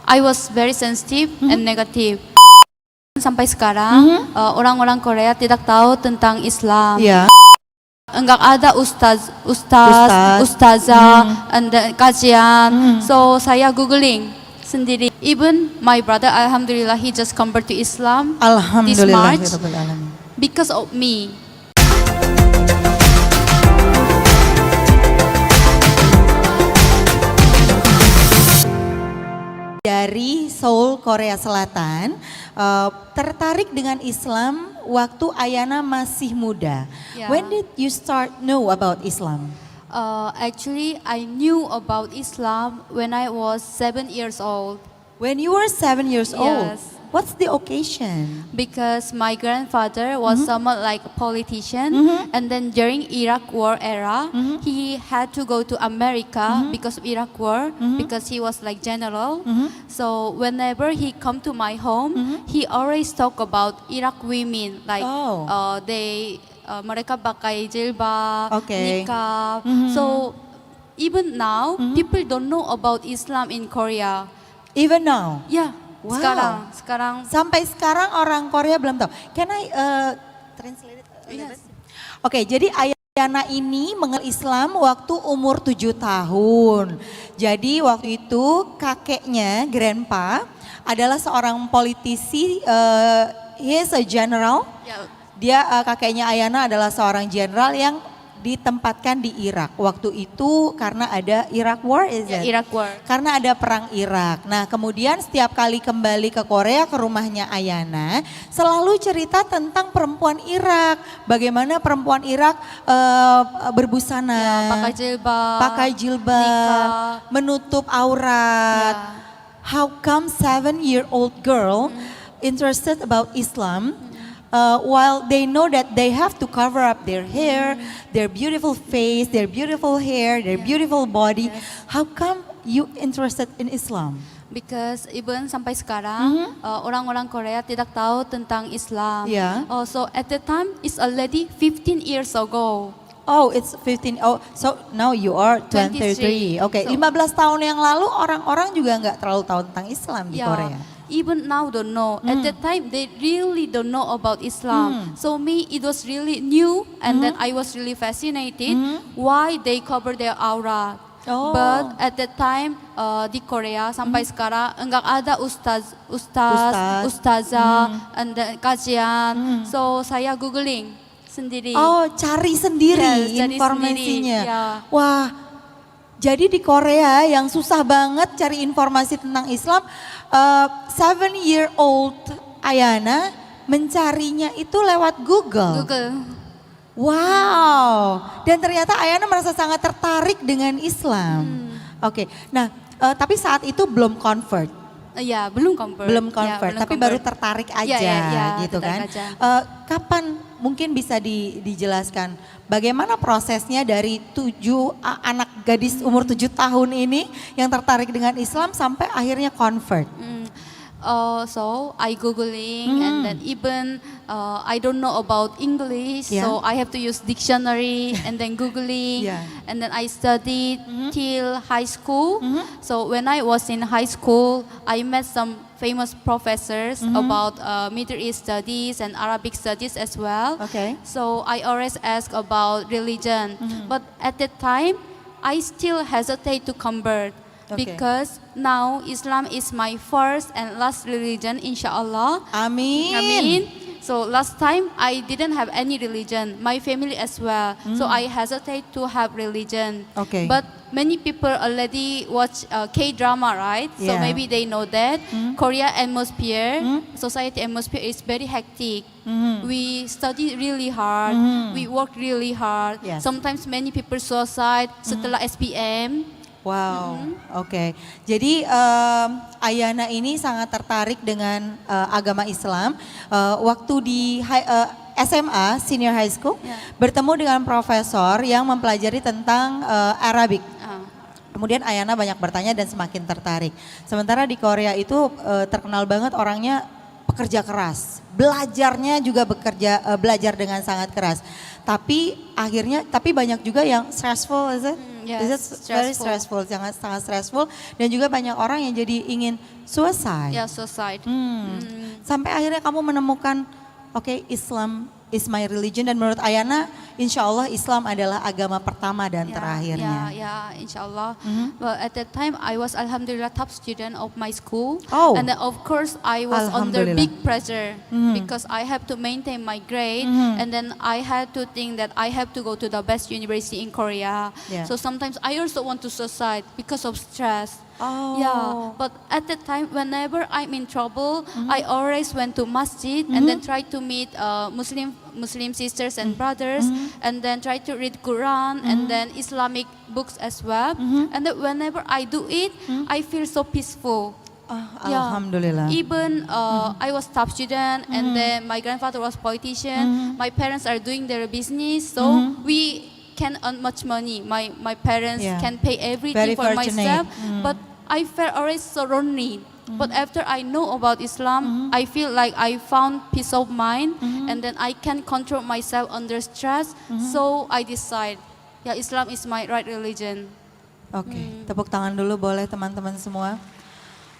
I was very sensitive and negative. Sampai sekarang orang-orang Korea tidak tahu tentang Islam. Ya. Enggak ada ustazah, and kajian. So saya googling sendiri. Even my brother, alhamdulillah, he just convert to Islam this Alhamdulillah. March because of me. Dari Seoul, Korea Selatan, tertarik dengan Islam waktu Ayana masih muda. Ya. When did you start know about Islam? Actually, I knew about Islam when I was 7 years old. When you were 7 years old. Yes. What's the occasion? Because my grandfather was somewhat like a politician, and then during Iraq War era, he had to go to America because of Iraq War, because he was like general. So whenever he come to my home, he always talk about Iraq women, like mereka pakai jilbab, Okay. niqab. So even now, people don't know about Islam in Korea. Even now? Yeah. Wow. Sekarang. Sampai sekarang orang Korea belum tahu. Can I translate it? Yes. Oke, jadi Ayana ini mengenal Islam waktu umur 7 tahun. Jadi waktu itu kakeknya, grandpa, adalah seorang politisi, he is a general. Yeah. Dia kakeknya Ayana adalah seorang jenderal yang ditempatkan di Irak. Waktu itu karena ada Iraq War, Iraq War. Karena ada perang Irak. Nah, kemudian setiap kali kembali ke Korea, ke rumahnya Ayana, selalu cerita tentang perempuan Irak. Bagaimana perempuan Irak berbusana, pakai jilbab, menutup aurat. How come 7-year-old girl interested about Islam? While they know that they have to cover up their hair, their beautiful face, their beautiful hair, their beautiful body. How come you interested in Islam? Because even sampai sekarang orang-orang Korea tidak tahu tentang Islam. Yeah. So at the time it's already 15 years ago. Oh, it's 15. Oh, so now you are 23. Okay, So, 15 tahun yang lalu orang-orang juga nggak terlalu tahu tentang Islam di Korea. Even now don't know. At that time they really don't know about Islam. So me it was really new, and then I was really fascinated why they cover their aura. Oh. But at that time di Korea sampai sekarang enggak ada ustazah, and then kajian. So saya googling sendiri. Oh, cari sendiri Yes, cari informasinya. sendiri, ya. Wah, jadi di Korea yang susah banget cari informasi tentang Islam, 7-year-old Ayana mencarinya itu lewat Google. Wow, dan ternyata Ayana merasa sangat tertarik dengan Islam. Oke, nah tapi saat itu belum convert. Ya, belum convert. Belum convert, belum tapi convert. baru tertarik aja gitu kan. Kapan mungkin bisa dijelaskan bagaimana prosesnya dari anak gadis umur 7 tahun ini yang tertarik dengan Islam sampai akhirnya convert? So I googling and then even I don't know about English, so I have to use dictionary and then googling, and then I studied till high school. So when I was in high school, I met some famous professors about Middle East studies and Arabic studies as well. Okay. So I always ask about religion, but at that time I still hesitate to convert. Okay. Because now Islam is my first and last religion, inshallah. Amin. Amin. So last time I didn't have any religion, my family as well. So I hesitate to have religion. Okay. But many people already watch K-drama, right? So Yeah. maybe they know that Korea atmosphere, society atmosphere is very hectic. We study really hard, we work really hard. Yes. Sometimes many people suicide setelah SPM. Wow, oke. Jadi Ayana ini sangat tertarik dengan agama Islam. Waktu di SMA, senior high school, bertemu dengan profesor yang mempelajari tentang Arabic. Kemudian Ayana banyak bertanya dan semakin tertarik. Sementara di Korea itu terkenal banget orangnya pekerja keras. Belajarnya juga belajar dengan sangat keras. Tapi banyak juga yang stressful, is it? Yes, This is very stressful, sangat stressful, dan juga banyak orang yang jadi ingin suicide. Yeah, suicide. Sampai akhirnya kamu menemukan, oke, Islam is my religion, dan menurut Ayana, insya Allah Islam adalah agama pertama dan terakhirnya. Insya Allah. But at that time, I was alhamdulillah top student of my school, and then of course I was under big pressure because I have to maintain my grade, and then I had to think that I have to go to the best university in Korea. So sometimes I also want to suicide because of stress. Yeah, but at that time, whenever I'm in trouble, I always went to masjid and then try to meet Muslim sisters and brothers, and then try to read Quran and then Islamic books as well. And then whenever I do it, I feel so peaceful. Alhamdulillah. Even I was top student, and then my grandfather was politician. My parents are doing their business, so we can earn much money. My parents can pay everything for myself, but I felt always so lonely. But after I know about Islam, I feel like I found peace of mind, and then I can control myself under stress. So I decide, Islam is my right religion. Oke, tepuk tangan dulu boleh teman-teman semua.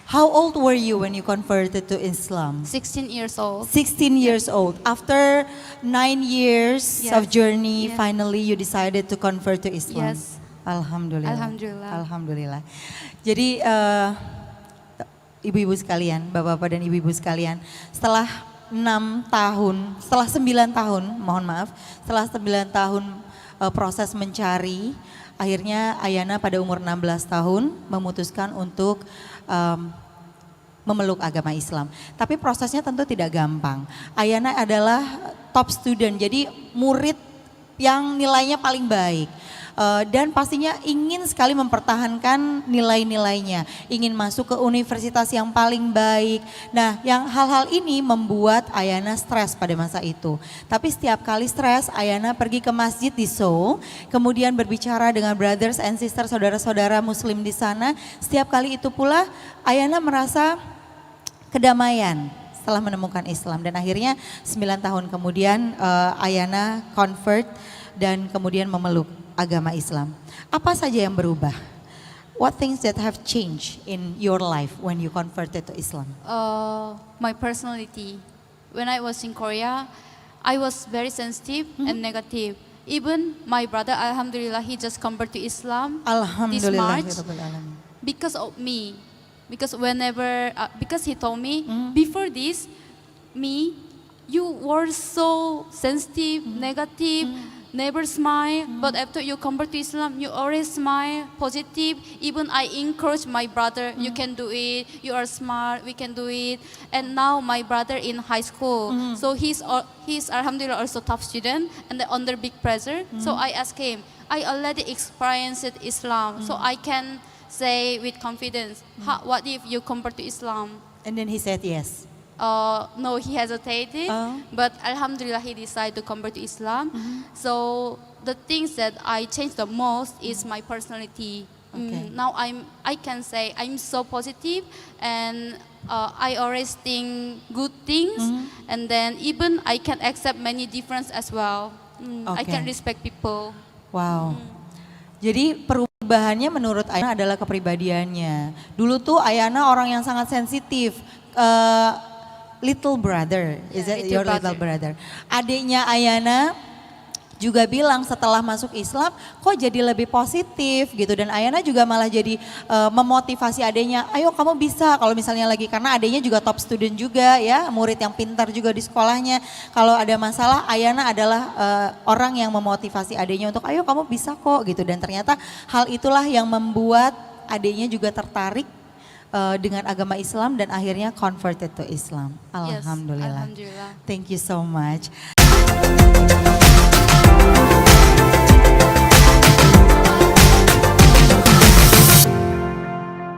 How old were you when you converted to Islam? 16 years old. 16 years old. After 9 years of journey, finally you decided to convert to Islam. Yes. Alhamdulillah. Alhamdulillah. Alhamdulillah. Jadi ibu-ibu sekalian, bapak-bapak dan ibu-ibu sekalian, setelah 9 tahun, mohon maaf, setelah 9 tahun proses mencari, akhirnya Ayana pada umur 16 tahun memutuskan untuk memeluk agama Islam. Tapi prosesnya tentu tidak gampang. Ayana adalah top student, jadi murid yang nilainya paling baik. Dan pastinya ingin sekali mempertahankan nilai-nilainya, ingin masuk ke universitas yang paling baik. Nah, yang hal-hal ini membuat Ayana stres pada masa itu. Tapi setiap kali stres, Ayana pergi ke masjid di Seoul, kemudian berbicara dengan brothers and sisters, saudara-saudara muslim di sana. Setiap kali itu pula Ayana merasa kedamaian setelah menemukan Islam, dan akhirnya 9 tahun kemudian Ayana convert dan kemudian memeluk agama Islam. Apa saja yang berubah? What things that have changed in your life when you converted to Islam? My personality. When I was in Korea, I was very sensitive and negative. Even my brother, alhamdulillah, he just converted to Islam this March because of me. Because because he told me, before this, you were so sensitive, negative, never smile, but after you convert to Islam, you always smile, positive. Even I encourage my brother, you can do it, you are smart, we can do it. And now my brother in high school, so he's alhamdulillah also top student and under big pressure. So I asked him, I already experienced Islam, so I can say with confidence, what if you convert to Islam? And then he said yes. No, he hesitated, but alhamdulillah he decided to convert to Islam. So the things that I changed the most is my personality. Now I can say I'm so positive, and I always think good things, and then even I can accept many difference as well. I can respect people. Wow. Jadi perubahannya menurut Ayana adalah kepribadiannya. Dulu tuh Ayana orang yang sangat sensitif. Little brother, is it your little brother? Adiknya Ayana juga bilang setelah masuk Islam kok jadi lebih positif gitu, dan Ayana juga malah jadi memotivasi adiknya, ayo kamu bisa, kalau misalnya lagi, karena adiknya juga top student juga ya, murid yang pintar juga di sekolahnya. Kalau ada masalah, Ayana adalah orang yang memotivasi adiknya untuk ayo kamu bisa kok gitu, dan ternyata hal itulah yang membuat adiknya juga tertarik dengan agama Islam dan akhirnya converted to Islam. Alhamdulillah. Yes, alhamdulillah. Thank you so much.